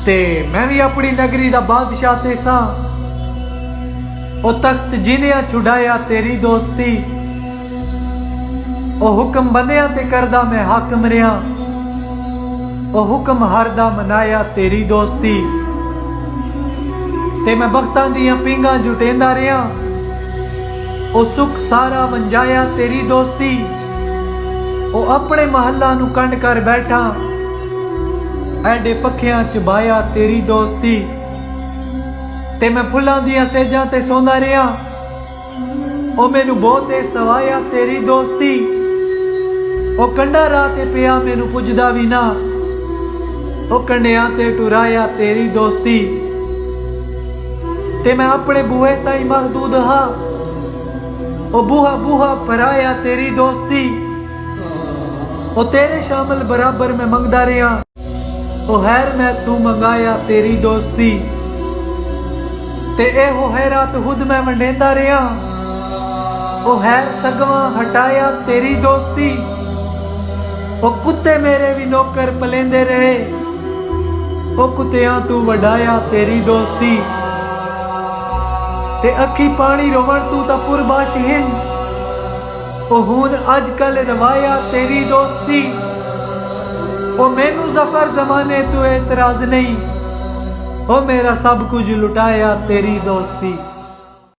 ते मैं भी अपनी नगरी दा बादशाह ते सा। ओ तख्त जिन्हें छुड़ाया तेरी दोस्ती, ओ हुक्म बंदियां ते करदा मैं हाकम रिया, ओ हुक्म हरदा मनाया तेरी दोस्ती। ते मैं बख्तां दियां पींगा जुटेंदा रिया, ओ सुख सारा वंजाया तेरी दोस्ती। ओ अपने महल्ला नू कंड कर बैठा, ऐडे पखियां च बाया तेरी दोस्ती। ते मैं फुल्लां दियां सेजां ते सौंदा रिया, ओ मैनू बहुते सवाया तेरी दोस्ती। ओ कंडा राह ते पिया मैनू पुजदा भी ना, ओ कंडियां ते टुराया तेरी दोस्ती। ते मैं अपने बूहे ताई महदूद हा, ओ बूहा बूहा पराया तेरी दोस्ती। ओ तेरे शामिल बराबर मैं मंगदा रिया, ओ हैर मैं तू मंगाया तेरी दोस्ती। ते एहो हैरात हुद मैं वंडेंदा रिया, ओ हैर सगवा हटाया तेरी दोस्ती। ओ कुत्ते मेरे भी नौकर पलेंदे रहे, ओ कुत्तियां तू वडाया तेरी दोस्ती। ते अखी पानी रोवण तू ता पुरबाशहीन, ओ हुन अजकल रवाया तेरी दोस्ती। ओ मैनू जफर जमाने तू एतराज नहीं, ओ मेरा सब कुछ लुटाया तेरी दोस्ती।